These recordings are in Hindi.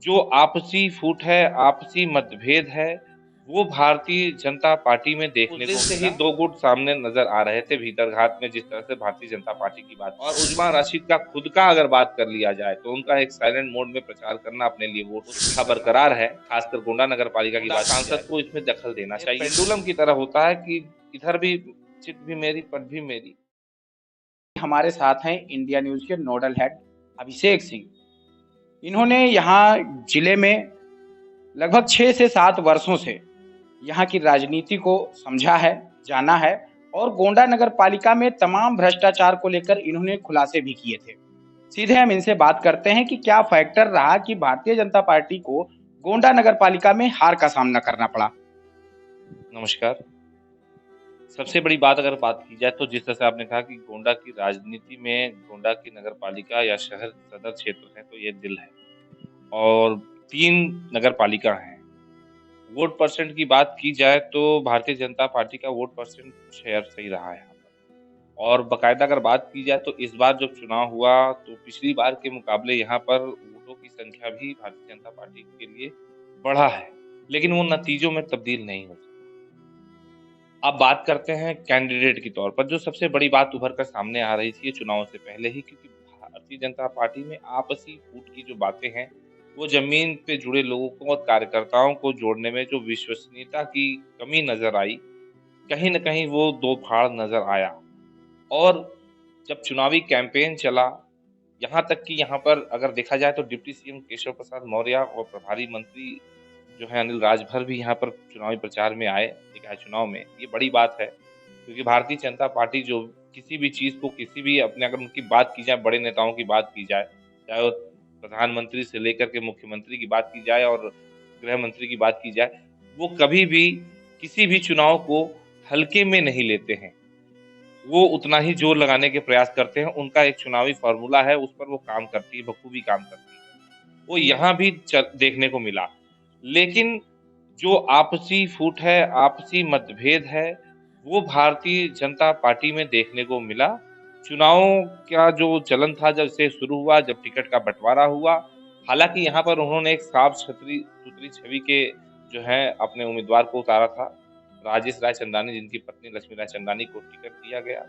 जो आपसी फूट है, आपसी मतभेद है, वो भारतीय जनता पार्टी में देखने को से ही 2 गुट सामने नज़र आ रहे थे भीतरघात में, जिस तरह से भारतीय जनता पार्टी की बात और उज़मा राशिद का खुद का अगर बात कर लिया जाए, तो उनका एक साइलेंट मोड में प्रचार करना अपने लिए वोट उत्साह बरकरार है, खासकर गोंडा नगर पालिका की बात सांसद को इसमें दखल देना चाहिए। पेंडुलम की तरह होता है कि इधर भी चित भी मेरी, पट भी मेरी। हमारे साथ हैं इंडिया न्यूज के नोडल हेड अभिषेक सिंह। इन्होंने यहाँ जिले में लगभग 6 से 7 वर्षों से यहाँ की राजनीति को समझा है, जाना है और गोंडा नगर पालिका में तमाम भ्रष्टाचार को लेकर इन्होंने खुलासे भी किए थे। सीधे हम इनसे बात करते हैं कि क्या फैक्टर रहा कि भारतीय जनता पार्टी को गोंडा नगर पालिका में हार का सामना करना पड़ा। नमस्कार। सबसे बड़ी बात अगर बात की जाए तो जिस तरह से आपने कहा कि गोंडा की राजनीति में गोंडा की नगर पालिका या शहर सदर क्षेत्र है, तो ये दिल है और 3 नगर पालिका हैं। वोट परसेंट की बात की जाए तो भारतीय जनता पार्टी का वोट परसेंट शेयर सही रहा है यहाँ पर और बाकायदा अगर बात की जाए तो इस बार जब चुनाव हुआ तो पिछली बार के मुकाबले यहाँ पर वोटों की संख्या भी भारतीय जनता पार्टी के लिए बढ़ा है, लेकिन वो नतीजों में तब्दील नहीं हो सका। अब बात करते हैं कैंडिडेट के तौर पर, जो सबसे बड़ी बात उभर कर सामने आ रही थी चुनाव से पहले ही, क्योंकि भारतीय जनता पार्टी में आपसी फूट की जो बातें हैं, वो ज़मीन पे जुड़े लोगों को और कार्यकर्ताओं को जोड़ने में जो विश्वसनीयता की कमी नज़र आई, कहीं न कहीं वो दो फाड़ नज़र आया। और जब चुनावी कैंपेन चला, यहाँ तक कि यहाँ पर अगर देखा जाए तो डिप्टी सीएम केशव प्रसाद मौर्य और प्रभारी मंत्री जो है अनिल राजभर भी यहाँ पर चुनावी प्रचार में आए निकाय चुनाव में। ये बड़ी बात है, क्योंकि भारतीय जनता पार्टी जो किसी भी चीज़ को किसी भी अपने अगर उनकी बात की जाए, बड़े नेताओं की बात की जाए, चाहे वो प्रधानमंत्री से लेकर के मुख्यमंत्री की बात की जाए और गृह मंत्री की बात की जाए, वो कभी भी किसी भी चुनाव को हल्के में नहीं लेते हैं। वो उतना ही जोर लगाने के प्रयास करते हैं, उनका एक चुनावी फ़ॉर्मूला है, उस पर वो काम करती है, बखूबी काम करती है। वो यहाँ भी देखने को मिला। लेकिन जो आपसी फूट है, आपसी मतभेद है, वो भारतीय जनता पार्टी में देखने को मिला। चुनावों का जो चलन था जब से शुरू हुआ, जब टिकट का बँटवारा हुआ, हालाँकि यहाँ पर उन्होंने एक साफ-सुथरी छवि के जो है अपने उम्मीदवार को उतारा था। राजेश राय चंदानी, जिनकी पत्नी लक्ष्मी राय चंदानी को टिकट दिया गया।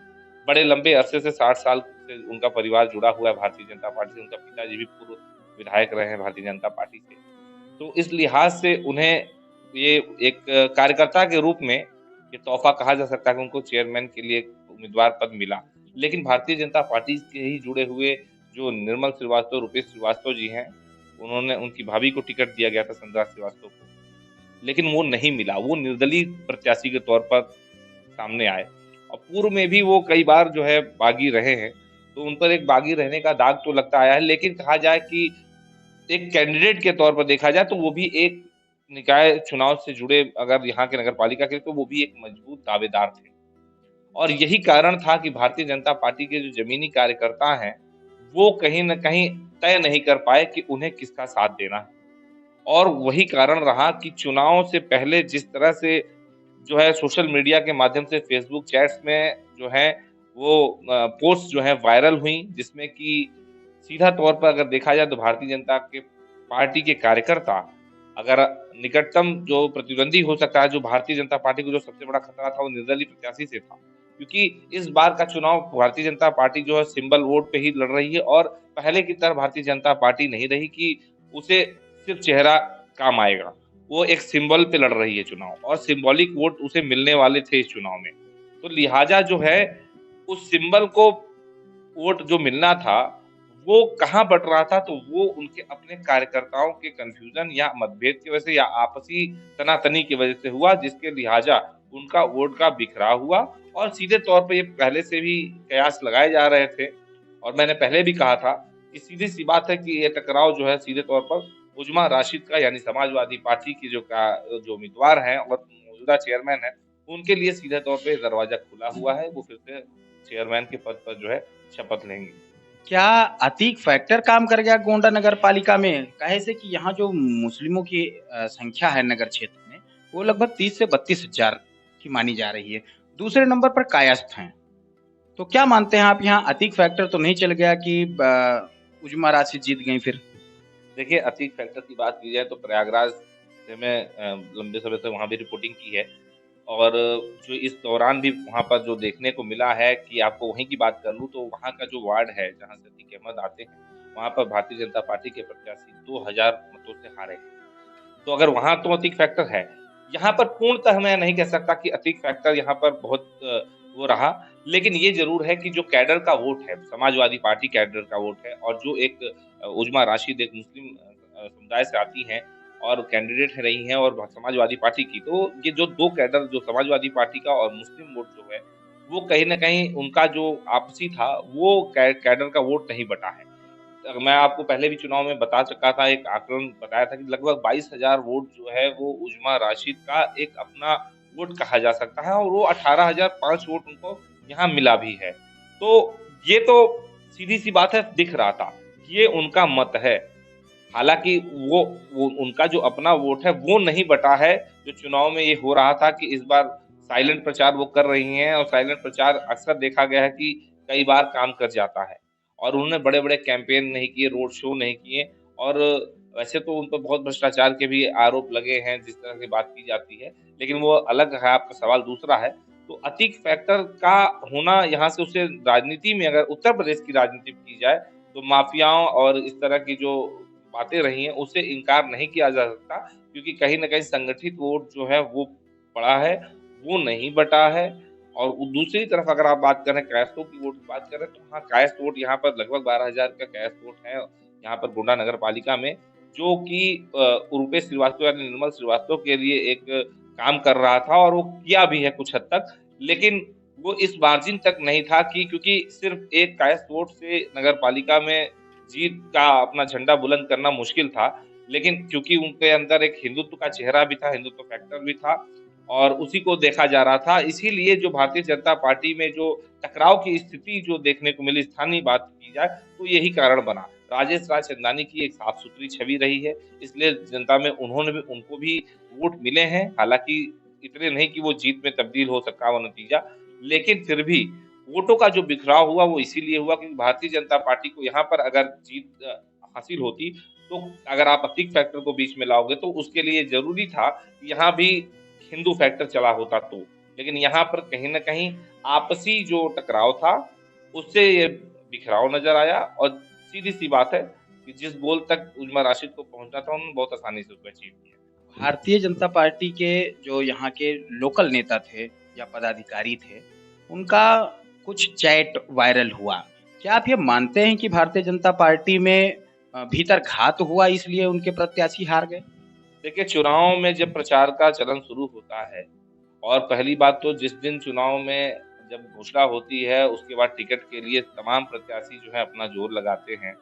बड़े लंबे अरसे से 60 साल से उनका परिवार जुड़ा हुआ है भारतीय जनता पार्टी से, उनका पिताजी भी पूर्व विधायक रहे हैं भारतीय जनता पार्टी से। तो इस लिहाज से उन्हें ये एक कार्यकर्ता के रूप में ये तोहफ़ा कहा जा सकता है कि उनको चेयरमैन के लिए उम्मीदवार पद मिला। लेकिन भारतीय जनता पार्टी के ही जुड़े हुए जो निर्मल श्रीवास्तव, रूपेश श्रीवास्तव जी हैं, उनकी भाभी को टिकट दिया गया था, संध्या श्रीवास्तव को। लेकिन वो नहीं मिला, वो निर्दलीय प्रत्याशी के तौर पर सामने आए और पूर्व में भी वो कई बार जो है बागी रहे हैं, तो उन पर एक बागी रहने का दाग तो लगता आया है। लेकिन कहा जाए कि एक कैंडिडेट के तौर पर देखा जाए तो वो भी एक निकाय चुनाव से जुड़े अगर यहाँ के नगरपालिका के, तो वो भी एक मजबूत दावेदार थे। और यही कारण था कि भारतीय जनता पार्टी के जो ज़मीनी कार्यकर्ता हैं, वो कहीं न कहीं तय नहीं कर पाए कि उन्हें किसका साथ देना है। और वही कारण रहा कि चुनाव से पहले जिस तरह से जो है सोशल मीडिया के माध्यम से फेसबुक चैट्स में जो है वो पोस्ट जो है वायरल हुई, जिसमें कि सीधा तौर पर अगर देखा जाए तो भारतीय जनता के पार्टी के कार्यकर्ता अगर निकटतम जो प्रतिद्वंदी हो सकता है, जो भारतीय जनता पार्टी को जो सबसे बड़ा खतरा था, वो निर्दलीय प्रत्याशी से था। क्योंकि इस बार का चुनाव भारतीय जनता पार्टी जो है सिंबल वोट पे ही लड़ रही है और पहले की तरह भारतीय जनता पार्टी नहीं रही कि उसे सिर्फ चेहरा काम आएगा। वो एक सिंबल पे लड़ रही है चुनाव और सिंबॉलिक वोट उसे मिलने वाले थे इस चुनाव में। तो लिहाजा जो है उस सिंबल को वोट जो मिलना था, वो कहाँ बँट रहा था, तो वो उनके अपने कार्यकर्ताओं के कन्फ्यूज़न या मतभेद की वजह से या आपसी तना-तनी की वजह से हुआ, जिसके लिहाजा उनका वोट का बिखराव हुआ और सीधे तौर पे ये पहले से भी कयास लगाए जा रहे थे और मैंने पहले भी कहा था कि सीधी-सी बात है कि ये टकराव जो है सीधे तौर पर उज़मा राशिद का यानी समाजवादी पार्टी की जो उम्मीदवार हैं और मौजूदा चेयरमैन हैं, उनके लिए सीधे तौर पे दरवाज़ा खुला हुआ है। वो फिर से चेयरमैन के पद पर जो है शपथ लेंगे। क्या अतीक फैक्टर काम कर गया गोंडा नगर पालिका में? कहे से कि यहाँ जो मुस्लिमों की संख्या है नगर क्षेत्र में, वो लगभग 30 से 32,000 की मानी जा रही है। दूसरे नंबर पर कायस्थ हैं। तो क्या मानते हैं आप, यहाँ अतीक फैक्टर तो नहीं चल गया कि उज़मा राशिद जीत गई फिर? देखिए, अतीक फैक्टर की बात की जाए तो प्रयागराज से मैं लंबे समय से वहाँ भी रिपोर्टिंग की है और जो इस दौरान भी वहाँ पर जो देखने को मिला है कि आपको वहीं की बात कर लूँ तो वहाँ का जो वार्ड है, जहाँ से अतीक अहमद आते हैं, वहाँ पर भारतीय जनता पार्टी के प्रत्याशी 2000 मतों से हारे हैं। तो अगर वहाँ तो अतीक फैक्टर है, यहाँ पर पूर्णतः मैं नहीं कह सकता कि अतीक फैक्टर यहाँ पर बहुत वो रहा, लेकिन ये ज़रूर है कि जो कैडर का वोट है, समाजवादी पार्टी कैडर का वोट है और जो एक उज़मा राशिद एक मुस्लिम समुदाय से आती हैं और कैंडिडेट रही हैं और समाजवादी पार्टी की, तो ये जो 2 कैडर जो समाजवादी पार्टी का और मुस्लिम वोट जो है, वो कहीं न कहीं उनका जो आपसी था, वो कैडर का वोट नहीं बटा है। मैं आपको पहले भी चुनाव में बता चुका था, एक आकलन बताया था कि लगभग 22,000 वोट जो है वो उज़मा राशिद का एक अपना वोट कहा जा सकता है और वो 18,005 वोट उनको यहाँ मिला भी है। तो ये तो सीधी-सी बात है, दिख रहा था, ये उनका मत है। हालाँकि वो उनका जो अपना वोट है वो नहीं बटा है, जो चुनाव में ये हो रहा था कि इस बार साइलेंट प्रचार वो कर रही हैं और साइलेंट प्रचार अक्सर देखा गया है कि कई बार काम कर जाता है। और उन्होंने बड़े-बड़े कैंपेन नहीं किए, रोड शो नहीं किए और वैसे तो उन पर बहुत भ्रष्टाचार के भी आरोप लगे हैं, जिस तरह की बात की जाती है, लेकिन वो अलग है, आपका सवाल दूसरा है। तो अतीक फैक्टर का होना यहाँ से उसे राजनीति में अगर उत्तर प्रदेश की राजनीति की जाए, तो माफियाओं और इस तरह की जो बातें रही हैं, उसे इनकार नहीं किया जा सकता क्योंकि कहीं न कहीं संगठित वोट जो है वो पड़ा है, वो नहीं बटा है और दूसरी तरफ अगर आप बात करें कायस्थों की वोट की बात करें तो हाँ, कायस्थ वोट यहाँ पर लगभग 12,000 का कायस्थ वोट है, यहाँ पर गोंडा नगर पालिका में, जो कि रूपेश श्रीवास्तव यानी निर्मल श्रीवास्तव के लिए एक काम कर रहा था और वो किया भी है कुछ हद तक। लेकिन वो इस मार्जिन तक नहीं था कि क्योंकि सिर्फ़ एक कायस्थ वोट से नगर पालिका में जीत का अपना झंडा बुलंद करना मुश्किल था। लेकिन क्योंकि उनके अंदर एक हिंदुत्व का चेहरा भी था, हिंदुत्व फैक्टर भी था और उसी को देखा जा रहा था। इसीलिए जो भारतीय जनता पार्टी में जो टकराव की स्थिति जो देखने को मिली, स्थानीय बात की जाए, तो यही कारण बना। राजेश राज चंदानी की एक साफ-सुथरी छवि रही है, इसलिए जनता में उनको भी वोट मिले हैं। हालाँकि इतने नहीं कि वो जीत में तब्दील हो सका वो नतीजा, लेकिन फिर भी वोटों का जो बिखराव हुआ वो इसीलिए हुआ क्योंकि भारतीय जनता पार्टी को यहाँ पर अगर जीत हासिल होती, तो अगर आप अतीक फैक्टर को बीच में लाओगे तो उसके लिए ज़रूरी था कि यहाँ भी हिंदू फैक्टर चला होता तो। लेकिन यहाँ पर कहीं न कहीं आपसी जो टकराव था, उससे ये बिखराव नज़र आया और सीधी-सी बात है कि जिस गोल तक उज़मा राशिद को पहुँचना था, उन्होंने बहुत आसानी से उसको अचीव किया। भारतीय जनता पार्टी के जो यहाँ के लोकल नेता थे या पदाधिकारी थे, उनका कुछ चैट वायरल हुआ। क्या आप ये मानते हैं कि भारतीय जनता पार्टी में भीतर घात हुआ इसलिए उनके प्रत्याशी हार गए? देखिए, चुनाव में जब प्रचार का चलन शुरू होता है और पहली बात तो जिस दिन चुनाव में जब घोषणा होती है, उसके बाद टिकट के लिए तमाम प्रत्याशी जो है अपना ज़ोर लगाते हैं।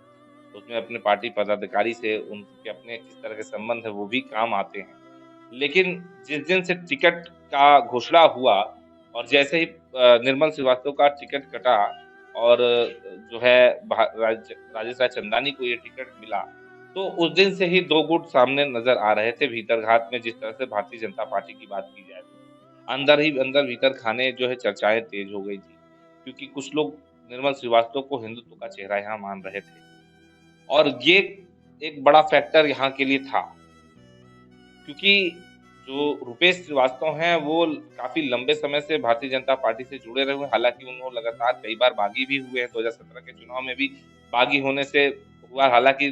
उसमें अपने पार्टी पदाधिकारी से उनके अपने किस तरह के संबंध है, वो भी काम आते हैं। लेकिन जिस दिन से टिकट का घोषणा हुआ और जैसे ही निर्मल श्रीवास्तव का टिकट कटा और जो है राजेश राय चंदानी को ये टिकट मिला, तो उस दिन से ही 2 गुट सामने नज़र आ रहे थे भीतरघात में जिस तरह से भारतीय जनता पार्टी की बात की जाए तो। अंदर ही अंदर भीतर खाने जो है चर्चाएँ तेज़ हो गई थी, क्योंकि कुछ लोग निर्मल श्रीवास्तव को हिंदुत्व का चेहरा यहाँ मान रहे थे और ये एक बड़ा फैक्टर यहाँ के लिए था। क्योंकि जो रूपेश श्रीवास्तव हैं, वो काफ़ी लंबे समय से भारतीय जनता पार्टी से जुड़े रहे हुए हैं। हालाँकि उन्होंने लगातार कई बार बागी भी हुए हैं, 2017 के चुनाव में भी बागी होने से हुआ। हालाँकि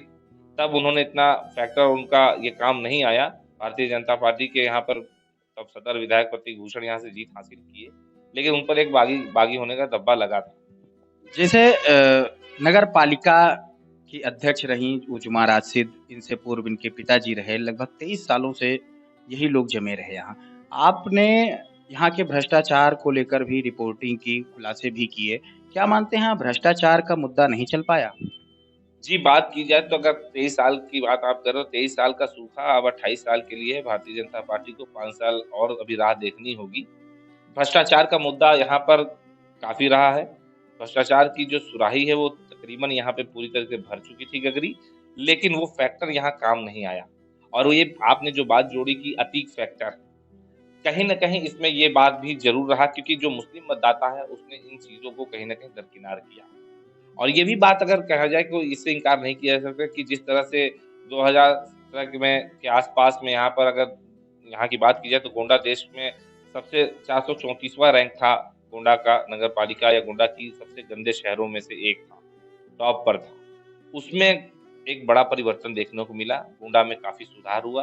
तब उन्होंने इतना फैक्टर उनका ये काम नहीं आया। भारतीय जनता पार्टी के यहाँ पर तब सदर विधायक प्रतीक भूषण यहाँ से जीत हासिल किए, लेकिन उन पर एक बागी बागी होने का धब्बा लगा था। जैसे नगर पालिका की अध्यक्ष रहीं उज़मा राशिद, इनसे पूर्व इनके पिताजी रहे, लगभग 23 सालों से यही लोग जमे रहे यहाँ। आपने यहाँ के भ्रष्टाचार को लेकर भी रिपोर्टिंग की, खुलासे भी किए। क्या मानते हैं आप भ्रष्टाचार का मुद्दा नहीं चल पाया? जी, बात की जाए तो अगर 23 साल की बात आप कर रहे हो, 23 साल का सूखा अब 28 साल के लिए है। भारतीय जनता पार्टी को 5 साल और अभी राह देखनी होगी। भ्रष्टाचार का मुद्दा यहाँ पर काफ़ी रहा है। भ्रष्टाचार की जो सुराही है वो तकरीबन यहाँ पे पूरी तरह से भर चुकी थी गगरी, लेकिन वो फैक्टर यहाँ काम नहीं आया। और वो ये आपने जो बात जोड़ी कि अतीक फैक्टर, कहीं न कहीं इसमें ये बात भी ज़रूर रहा क्योंकि जो मुस्लिम मतदाता है उसने इन चीज़ों को कहीं न कहीं दरकिनार किया। और ये भी बात अगर कहा जाए तो इससे इनकार नहीं किया जा सकता कि जिस तरह से 2017 में के आसपास में यहाँ पर अगर यहाँ की बात की जाए तो गोंडा देश में सबसे 434वां रैंक था गोंडा का नगर पालिका या गोंडा की सबसे गंदे शहरों में से एक था, टॉप पर था। उसमें एक बड़ा परिवर्तन देखने को मिला, गोंडा में काफ़ी सुधार हुआ,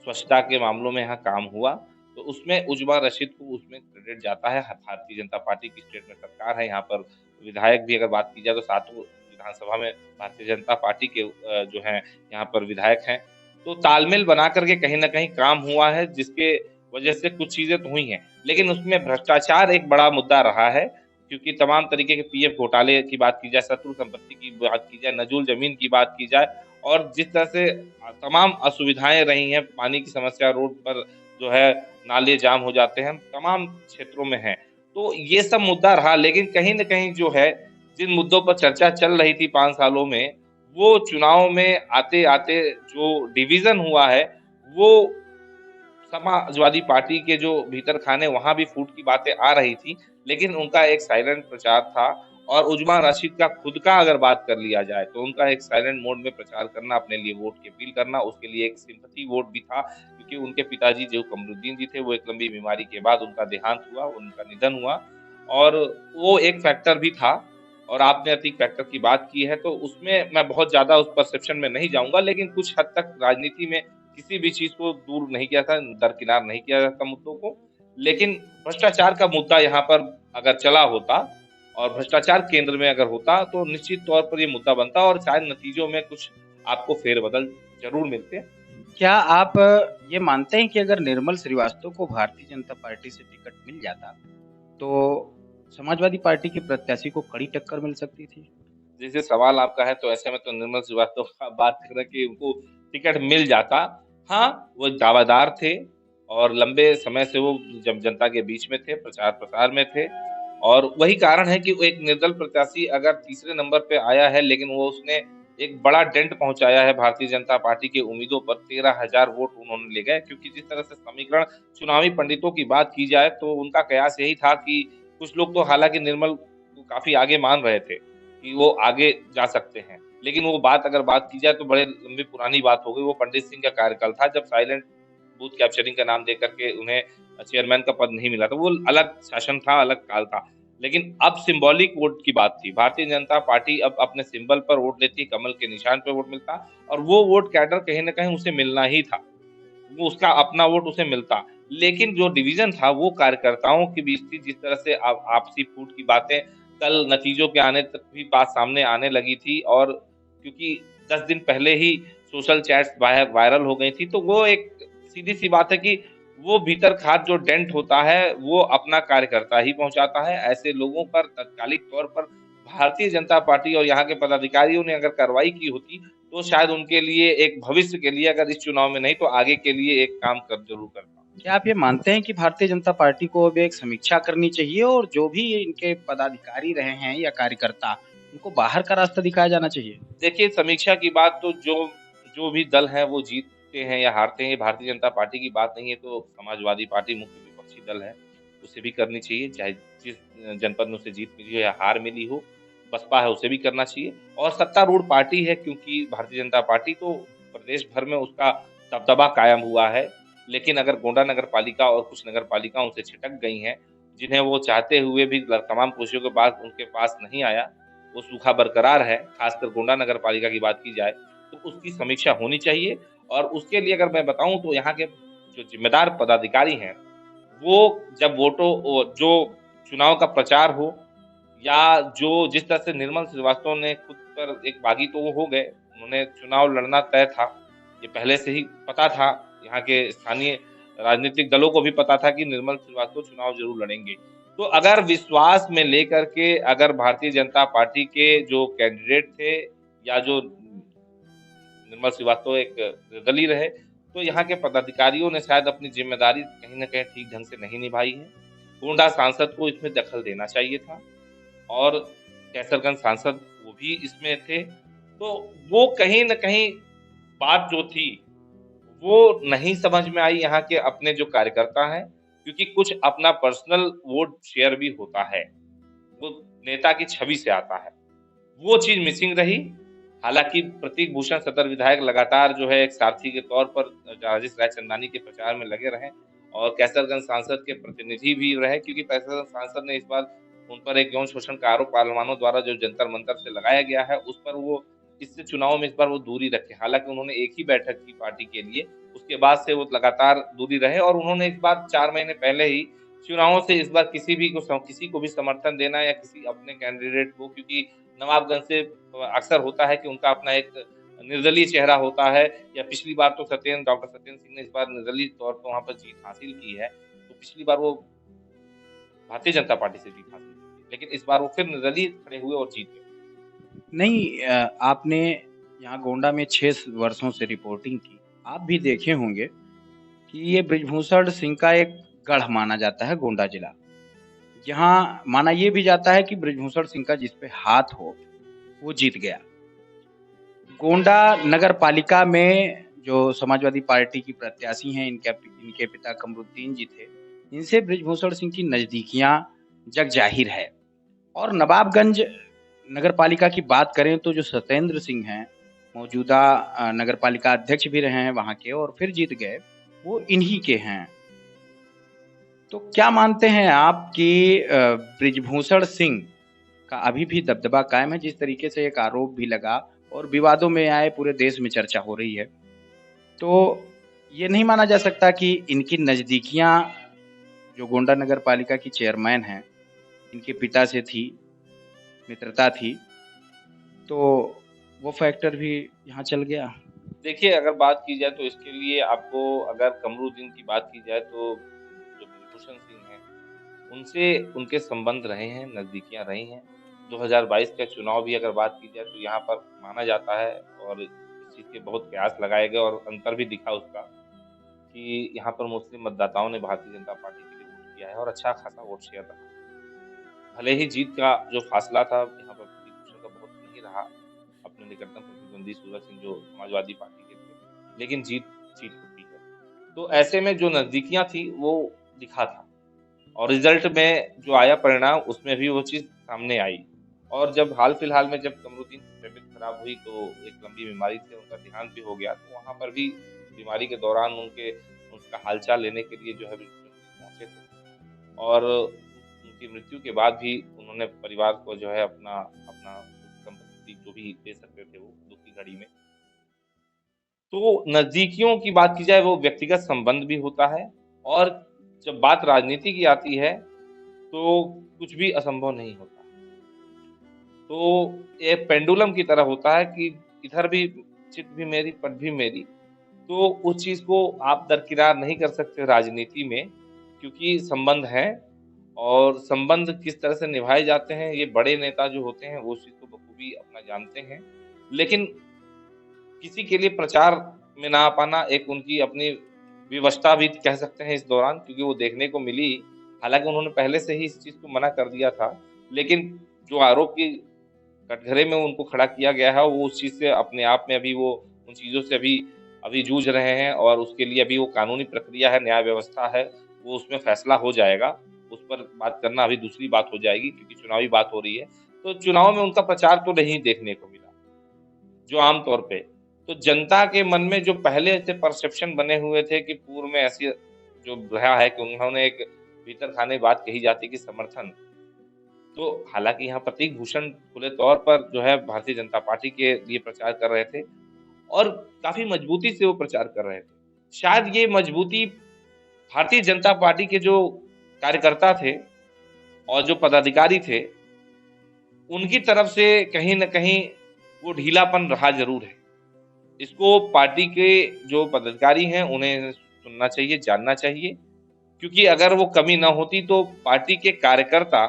स्वच्छता के मामलों में यहाँ काम हुआ, तो उसमें उजमा रशीद को उसमें क्रेडिट जाता है। भारतीय जनता पार्टी की स्टेट में सरकार है, यहाँ पर विधायक भी अगर बात की जाए तो 7 विधानसभा में भारतीय जनता पार्टी के जो हैं यहाँ पर विधायक हैं। तो तालमेल बना कर के कहीं न कहीं काम हुआ है, जिसके वजह से कुछ चीज़ें तो हुई हैं। लेकिन उसमें भ्रष्टाचार एक बड़ा मुद्दा रहा है, क्योंकि तमाम तरीके के पीएफ घोटाले की बात की जाए, शत्रु संपत्ति की बात की जाए, नजूल ज़मीन की बात की जाए और जिस तरह से तमाम असुविधाएँ रही हैं, पानी की समस्या रोड पर जो है नाले जाम हो जाते हैं, तमाम क्षेत्रों में है। तो ये सब मुद्दा रहा, लेकिन कहीं न कहीं जो है, जिन मुद्दों पर चर्चा चल रही थी 5 सालों में, वो चुनाव में आते-आते जो डिवीज़न हुआ है, वो समाजवादी पार्टी के जो भीतर खाने वहाँ भी फूट की बातें आ रही थी, लेकिन उनका एक साइलेंट प्रचार था और उजमा रशीद का खुद का अगर बात कर लिया जाए, तो उनका एक साइलेंट मोड में प्रचार करना, अपने लिए वोट की अपील करना, उसके लिए एक सिम्पैथी वोट भी था, क्योंकि उनके पिताजी जो कमरुद्दीन जी थे, वो एक लंबी बीमारी के बाद उनका देहांत हुआ, उनका निधन हुआ और वो एक फैक्टर भी था और आपने अतीक फैक्टर की बात की है, तो उसमें मैं बहुत ज़्यादा उस परसेप्शन में नहीं जाऊँगा, लेकिन कुछ हद तक राजनीति में किसी भी चीज़ को दूर नहीं किया था, दरकिनार नहीं किया जाता मुद्दों को। लेकिन भ्रष्टाचार का मुद्दा यहाँ पर अगर चला होता और भ्रष्टाचार केंद्र में अगर होता, तो निश्चित तौर पर ये मुद्दा बनता और शायद नतीजों में कुछ आपको फेरबदल ज़रूर मिलते। क्या आप ये मानते हैं कि अगर निर्मल श्रीवास्तव को भारतीय जनता पार्टी से टिकट मिल जाता, तो समाजवादी पार्टी के प्रत्याशी को कड़ी टक्कर मिल सकती थी? जैसे सवाल आपका है, तो ऐसे में तो निर्मल श्रीवास्तव का बात कर रहे हैं कि उनको टिकट मिल जाता। हाँ, वो दावेदार थे और लंबे समय से वो जब जनता के बीच में थे, प्रचार-प्रसार में थे और वही कारण है कि वो एक निर्दल प्रत्याशी अगर तीसरे नंबर पे आया है, लेकिन वो उसने एक बड़ा डेंट पहुँचाया है भारतीय जनता पार्टी की उम्मीदों पर, 13,000 वोट उन्होंने ले गए क्योंकि जिस तरह से समीकरण चुनावी पंडितों की बात की जाए, तो उनका कयास यही था कि कुछ लोग तो हालाँकि निर्मल को काफ़ी आगे मान रहे थे। कि वो आगे जा सकते हैं। लेकिन वो बात अगर बात की जाए तो बड़े लंबी पुरानी बात हो गई, वो पंडित सिंह का कार्यकाल था जब साइलेंट बूथ कैप्चरिंग का नाम देकर के उन्हें चेयरमैन का पद नहीं मिला था। वो अलग शासन था, अलग काल था। लेकिन अब सिंबॉलिक वोट की बात थी। भारतीय जनता पार्टी अब अपने सिंबल पर वोट लेती, कमल के निशान पे वोट मिलता और वो वोट कैडर कहीं न कहीं उसे मिलना ही था। वो उसका अपना वोट उसे मिलता। लेकिन जो डिवीज़न था वो कार्यकर्ताओं के बीच थी, जिस तरह से आपसी फूट की बातें कल नतीजों के आने तक भी बात सामने आने लगी थी और क्योंकि 10 दिन पहले ही सोशल चैट्स वायरल हो गई थी, तो वो एक सीधी-सी बात है कि वो भीतर खात जो डेंट होता है, वो अपना कार्यकर्ता ही पहुँचाता है। ऐसे लोगों पर तत्कालिक तौर पर भारतीय जनता पार्टी और यहाँ के पदाधिकारियों ने अगर कार्रवाई की होती, तो शायद उनके लिए एक भविष्य के लिए अगर इस चुनाव में नहीं तो आगे के लिए एक काम कर ज़रूर करता। क्या आप ये मानते हैं कि भारतीय जनता पार्टी को अब एक समीक्षा करनी चाहिए और जो भी इनके पदाधिकारी रहे हैं या कार्यकर्ता, उनको बाहर का रास्ता दिखाया जाना चाहिए? देखिए, समीक्षा की बात तो जो जो भी दल हैं वो जीतते हैं या हारते हैं, ये भारतीय जनता पार्टी की बात नहीं है, तो समाजवादी पार्टी मुख्य विपक्षी दल है, उसे भी करनी चाहिए, चाहे जिस जनपद में उसे जीत मिली हो या हार मिली हो, बसपा है उसे भी करना चाहिए और सत्तारूढ़ पार्टी है क्योंकि भारतीय जनता पार्टी तो प्रदेश भर में उसका दबदबा कायम हुआ है। लेकिन अगर गोंडा नगर पालिका और कुछ नगर पालिका उनसे छिटक गई हैं, जिन्हें वो चाहते हुए भी तमाम कोशिशों के बाद उनके पास नहीं आया, वो सूखा बरकरार है, खासकर गोंडा नगर पालिका की बात की जाए, तो उसकी समीक्षा होनी चाहिए और उसके लिए अगर मैं बताऊँ तो यहाँ के जो ज़िम्मेदार पदाधिकारी हैं, वो जब जो चुनाव का प्रचार हो या जो जिस तरह से निर्मल श्रीवास्तव ने खुद पर एक बागी तो वो हो गए, उन्होंने चुनाव लड़ना तय था, ये पहले से ही पता था, यहाँ के स्थानीय राजनीतिक दलों को भी पता था कि निर्मल श्रीवास्तव चुनाव ज़रूर लड़ेंगे। तो अगर विश्वास में लेकर के अगर भारतीय जनता पार्टी के जो कैंडिडेट थे या जो निर्मल श्रीवास्तव एक निर्दलीय रहे, तो यहाँ के पदाधिकारियों ने शायद अपनी ज़िम्मेदारी कहीं न कहीं ठीक ढंग से नहीं निभाई है। गोंडा सांसद को इसमें दखल देना चाहिए था और कैसरगंज सांसद वो भी इसमें थे। तो वो कहीं न कहीं बात जो थी, वो नहीं समझ में आई यहाँ के अपने जो कार्यकर्ता हैं, क्योंकि कुछ अपना पर्सनल वोट शेयर भी होता है। वो नेता की छवि से आता है। वो चीज़ मिसिंग रही हालाँकि प्रतीक भूषण सदर विधायक लगातार जो है एक सारथी के तौर पर राजेश रायचंदानी के प्रचार में लगे रहे और कैसरगंज सांसद के प्रतिनिधि भी रहे, क्योंकि कैसरगंज सांसद ने इस बार उन पर एक यौन शोषण का आरोप पहलवानों द्वारा जो जंतर-मंतर से लगाया गया है, उस पर वो इससे चुनाव में इस बार वो दूरी रखे। हालाँकि उन्होंने एक ही बैठक की पार्टी के लिए, उसके बाद से वो लगातार दूरी रहे और उन्होंने इस बार 4 महीने पहले ही चुनावों से इस बार किसी को भी समर्थन देना या किसी अपने कैंडिडेट को, क्योंकि नवाबगंज से अक्सर होता है कि उनका अपना एक निर्दलीय चेहरा होता है, या पिछली बार तो डॉक्टर सत्येंद्र सिंह ने इस बार निर्दलीय तौर पर वहाँ पर जीत हासिल की है। तो पिछली बार वो भारतीय जनता पार्टी से जीत हासिल की थी, लेकिन इस बार वो फिर निर्दलीय खड़े हुए और जीत गए। नहीं, आपने यहाँ गोंडा में 6 वर्षों से रिपोर्टिंग की। आप भी देखे होंगे कि ये बृजभूषण सिंह का एक गढ़ माना जाता है गोंडा जिला। यहाँ माना ये भी जाता है कि बृजभूषण सिंह का जिस पे हाथ हो, वो जीत गया। गोंडा नगर पालिका में जो समाजवादी पार्टी की प्रत्याशी हैं, इनके पिता कमरुद्दीन जी थे। इनसे बृजभूषण सिंह की नज़दीकियाँ जग जाहिर है। और नवाबगंज नगर पालिका की बात करें तो जो सत्येंद्र सिंह हैं, मौजूदा नगर पालिका अध्यक्ष भी रहे हैं वहाँ के और फिर जीत गए, वो इन्हीं के हैं। तो क्या मानते हैं आप कि बृजभूषण सिंह का अभी भी दबदबा कायम है? जिस तरीके से एक आरोप भी लगा और विवादों में आए, पूरे देश में चर्चा हो रही है। तो ये नहीं माना जा सकता कि इनकी नज़दीकियाँ जो गोंडा नगर पालिका की चेयरमैन हैं, इनके पिता से थी, मित्रता थी, तो वो फैक्टर भी यहाँ चल गया? देखिए, अगर बात की जाए तो इसके लिए आपको, अगर कमरुद्दीन की बात की जाए तो जो बृजभूषण सिंह हैं, उनसे उनके संबंध रहे हैं, नज़दीकियाँ रही हैं। 2022 का चुनाव भी अगर बात की जाए तो यहाँ पर माना जाता है और इस चीज़ के बहुत कयास लगाए गए और अंतर भी दिखा उसका, कि यहाँ पर मुस्लिम मतदाताओं ने भारतीय जनता पार्टी के लिए वोट किया है और अच्छा खासा वोट शेयर रहा। भले ही जीत का जो फ़ासला था यहाँ पर प्रतीक भूषण का बहुत नहीं रहा, अपने निकटतम प्रतिद्वंदी सूरज सिंह जो समाजवादी पार्टी के थे, लेकिन जीत जीत होती है। तो ऐसे में जो नज़दीकियाँ थी वो दिखा था और रिज़ल्ट में जो आया परिणाम, उसमें भी वो चीज़ सामने आई। और जब हाल-फिलहाल में जब कमरुद्दीन की तबीयत खराब हुई तो एक लंबी बीमारी से उनका देहांत भी हो गया, तो वहाँ पर भी बीमारी के दौरान उनका हालचाल लेने के लिए जो है पहुँचे थे और उनकी मृत्यु के बाद भी उन्होंने परिवार को जो है अपना अपना संपत्ति जो भी दे सकते थे वो दुःख की घड़ी में। तो नज़दीकियों की बात की जाए, वो व्यक्तिगत संबंध भी होता है और जब बात राजनीति की आती है, तो कुछ भी असंभव नहीं होता। तो ये पेंडुलम की तरह होता है कि इधर भी चित भी मेरी, पट भी मेरी। तो उस चीज़ को आप दरकिनार नहीं कर सकते राजनीति में, क्योंकि संबंध हैं और संबंध किस तरह से निभाए जाते हैं, ये बड़े नेता जो होते हैं, वो उस चीज़ को बखूबी अपना जानते हैं। लेकिन किसी के लिए प्रचार में ना आ पाना एक उनकी अपनी विवशता भी कह सकते हैं इस दौरान, क्योंकि वो देखने को मिली। हालाँकि उन्होंने पहले से ही इस चीज़ को मना कर दिया था, लेकिन जो आरोप की कटघरे में उनको खड़ा किया गया है, वो उस चीज़ से अपने आप में अभी वो उन चीज़ों से अभी अभी जूझ रहे हैं और उसके लिए अभी वो कानूनी प्रक्रिया है, न्याय व्यवस्था है, वो उसमें फैसला हो जाएगा। उस पर बात करना अभी दूसरी बात हो जाएगी, क्योंकि चुनावी बात हो रही है। तो चुनाव में उनका प्रचार तो नहीं देखने को मिला, जो आम तौर पे। तो जनता के मन में जो पहले से परसेप्शन बने हुए थे कि पूर्व में ऐसी जो रहा है कि उन्होंने एक भीतर खाने बात कही जाती है कि समर्थन। तो हालाँकि यहाँ प्रतीक भूषण खुले तौर पर जो है भारतीय जनता पार्टी के लिए प्रचार कर रहे थे और काफ़ी मजबूती से वो प्रचार कर रहे थे। शायद ये मजबूती भारतीय जनता पार्टी के जो कार्यकर्ता थे और जो पदाधिकारी थे, उनकी तरफ से कहीं न कहीं वो ढीलापन रहा ज़रूर है। इसको पार्टी के जो पदाधिकारी हैं, उन्हें सुनना चाहिए, जानना चाहिए, क्योंकि अगर वो कमी ना होती तो पार्टी के कार्यकर्ता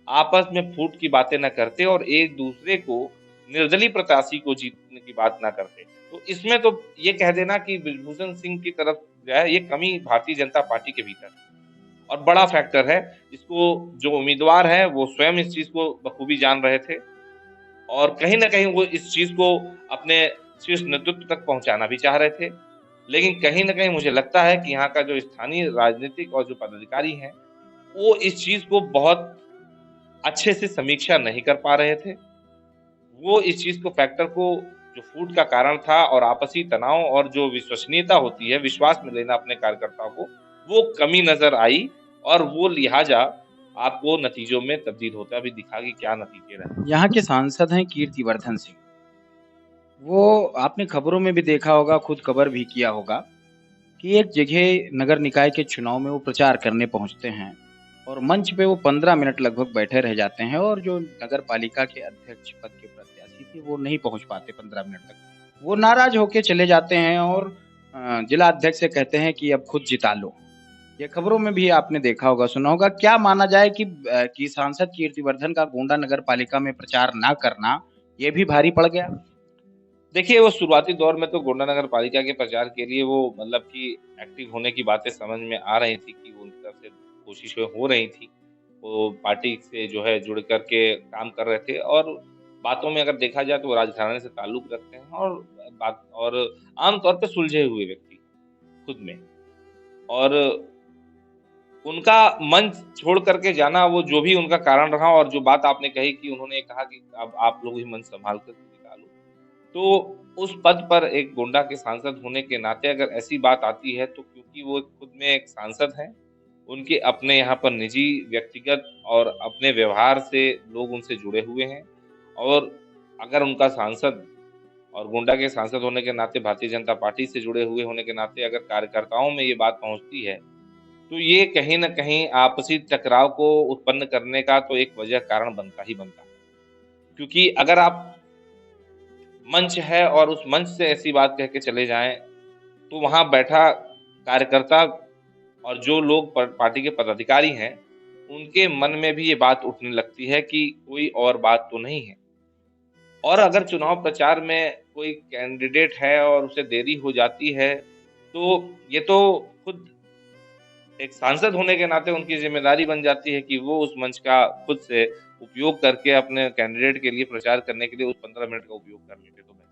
आपस में फूट की बातें ना करते और एक-दूसरे को निर्दलीय प्रत्याशी को जीतने की बात ना करते। तो इसमें तो ये कह देना कि बृजभूषण सिंह की तरफ जो है, ये कमी भारतीय जनता पार्टी के भीतर है और बड़ा फैक्टर है। इसको जो उम्मीदवार हैं, वो स्वयं इस चीज़ को बखूबी जान रहे थे और कहीं न कहीं वो इस चीज़ को अपने शीर्ष नेतृत्व तक पहुँचाना भी चाह रहे थे। लेकिन कहीं न कहीं मुझे लगता है कि यहाँ का जो स्थानीय राजनीतिक और जो पदाधिकारी हैं, वो इस चीज़ को बहुत अच्छे से समीक्षा नहीं कर पा रहे थे। वो इस चीज़ को फैक्टर को जो फूट का कारण था और आपसी तनाव और जो विश्वसनीयता होती है, विश्वास में लेना अपने कार्यकर्ताओं को, वो कमी नज़र आई और वो लिहाजा आपको नतीजों में तब्दील होता है। अभी दिखा कि क्या नतीजे रहे। यहाँ के सांसद हैं कीर्तिवर्धन सिंह। वो आपने खबरों में भी देखा होगा, खुद कवर भी किया होगा कि एक जगह नगर निकाय के चुनाव में वो प्रचार करने पहुँचते हैं और मंच पे वो 15 मिनट लगभग बैठे रह जाते हैं और जो नगर पालिका के अध्यक्ष पद के प्रत्याशी थे, वो नहीं पहुँच पाते 15 मिनट तक। वो नाराज़ होके चले जाते हैं और जिला अध्यक्ष से कहते हैं कि अब खुद जिता लो। ये खबरों में भी आपने देखा होगा, सुना होगा। क्या माना जाए कि सांसद कीर्तिवर्धन का गोंडा नगर पालिका में प्रचार ना करना, ये भी भारी पड़ गया? देखिए, वो शुरुआती दौर में तो गोंडा नगर पालिका के प्रचार के लिए वो मतलब कि एक्टिव होने की बातें समझ में आ रही थी कि उनकी तरफ से कोशिशें हो रही थी। वो पार्टी से जो है जुड़ कर के काम कर रहे थे और बातों में अगर देखा जाए तो वो राजघराने से ताल्लुक रखते हैं और आम तौर पे सुलझे हुए व्यक्ति खुद में। और उनका मंच छोड़ कर के जाना वो जो भी उनका कारण रहा और जो बात आपने कही कि उन्होंने कहा कि अब आप लोग ही मंच सँभाल कर निकालो। तो उस पद पर एक गोंडा के सांसद होने के नाते अगर ऐसी बात आती है तो क्योंकि वो खुद में एक सांसद हैं, उनके अपने यहाँ पर निजी, व्यक्तिगत और अपने व्यवहार से लोग उनसे जुड़े हुए हैं और अगर उनका सांसद और गोंडा के सांसद होने के नाते भारतीय जनता पार्टी से जुड़े हुए होने के नाते अगर कार्यकर्ताओं में ये बात पहुँचती है, तो ये कहीं न कहीं आपसी टकराव को उत्पन्न करने का तो एक वजह कारण बनता ही बनता है। क्योंकि अगर आप मंच है और उस मंच से ऐसी बात कह के चले जाएँ, तो वहाँ बैठा कार्यकर्ता और जो लोग पार्टी के पदाधिकारी हैं, उनके मन में भी ये बात उठने लगती है कि कोई और बात तो नहीं है। और अगर चुनाव प्रचार में कोई कैंडिडेट है और उसे देरी हो जाती है, तो ये तो खुद एक सांसद होने के नाते उनकी ज़िम्मेदारी बन जाती है कि वो उस मंच का खुद से उपयोग करके अपने कैंडिडेट के लिए प्रचार करने के लिए उस 15 मिनट का उपयोग कर लेते तो बेहतर